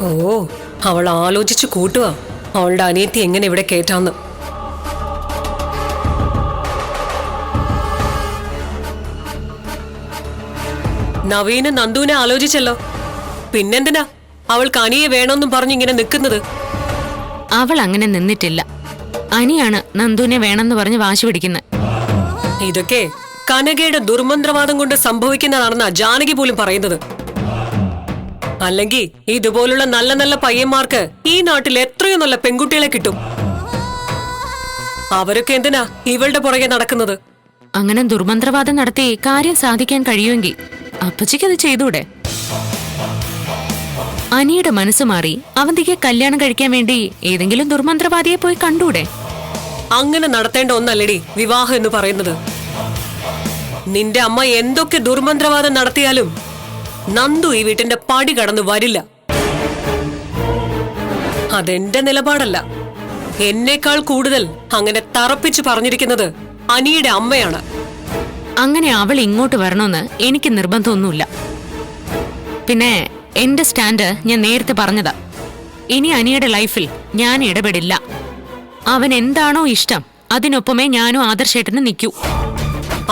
ഓ, അവൾ ആലോചിച്ചു കൂട്ടുക അവളുടെ അനിയത്തി എങ്ങനെ ഇവിടെ കേറ്റാന്ന്. നവീന് നന്ദുവിനെ ആലോചിച്ചല്ലോ. പിന്നെന്തിനാ അവൾക്ക് അനിയെ വേണമെന്നും പറഞ്ഞിങ്ങനെ നിൽക്കുന്നത്? അവൾ അങ്ങനെ നിന്നിട്ടില്ല. അനിയാണ് നന്ദുവിനെ വേണമെന്ന് പറഞ്ഞ് വാശി പിടിക്കുന്നത്. ഇതൊക്കെ കനകയുടെ ദുർമന്ത്രവാദം കൊണ്ട് സംഭവിക്കുന്നതാണെന്നാ ജാനകി പോലും പറയുന്നത്. അല്ലെങ്കിൽ ഇതുപോലുള്ള നല്ല നല്ല പയ്യന്മാർക്ക് ഈ നാട്ടിൽ എത്രയോ നല്ല പെൺകുട്ടികളെ കിട്ടും. അവരൊക്കെ എന്തിനാ ഇവളുടെ പുറകെ നടക്കുന്നത്? അങ്ങനെ ദുർമന്ത്രവാദം നടത്തി കാര്യം സാധിക്കാൻ കഴിയുമെങ്കിൽ അപ്പച്ചിക്ക് അത് ചെയ്തൂടെ? അനിയുടെ മനസ്സ് മാറി അവന്തിക്ക് കല്യാണം കഴിക്കാൻ വേണ്ടി ഏതെങ്കിലും ദുർമന്ത്രവാദിയെ പോയി കണ്ടൂടെ? അങ്ങനെ നടത്തേണ്ട ഒന്നല്ലടി വിവാഹം എന്ന് പറയുന്നത്. നിന്റെ അമ്മ എന്തൊക്കെ ദുർമന്ത്രവാദം നടത്തിയാലും നന്ദു ഈ വീട്ടിന്റെ പടി കടന്നു വരില്ല. അതെന്റെ നിലപാടല്ല. എന്നേക്കാൾ കൂടുതൽ അങ്ങനെ തറപ്പിച്ചു പറഞ്ഞിരിക്കുന്നത് അനിയുടെ അമ്മയാണ്. അങ്ങനെ അവൾ ഇങ്ങോട്ട് വരണമെന്ന് എനിക്ക് നിർബന്ധമൊന്നുമില്ല. പിന്നെ എന്റെ സ്റ്റാൻഡ് ഞാൻ നേരത്തെ പറഞ്ഞതാ. ഇനി അനിയുടെ ലൈഫിൽ ഞാൻ ഇടപെടില്ല. അവൻ എന്താണോ ഇഷ്ടം അതിനൊപ്പമേ ഞാനും ആദർശേട്ടന് നിൽക്കൂ.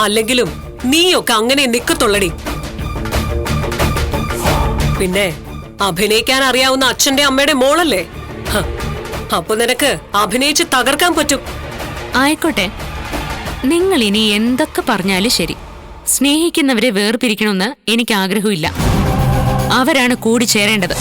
അല്ലെങ്കിലും നീയൊക്കെ അങ്ങനെ നിക്കത്തുള്ളടി. പിന്നെ അഭിനയിക്കാൻ അറിയാവുന്ന അച്ഛന്റെ അമ്മയുടെ മോളല്ലേ? അപ്പൊ നിനക്ക് അഭിനയിച്ച് തകർക്കാൻ പറ്റും. ആയിക്കോട്ടെ, നിങ്ങൾ ഇനി എന്തൊക്കെ പറഞ്ഞാലും ശരി, സ്നേഹിക്കുന്നവരെ വേർപിരിക്കണമെന്ന് എനിക്ക് ആഗ്രഹമില്ല. അവരാണ് കൂടി ചേരേണ്ടത്.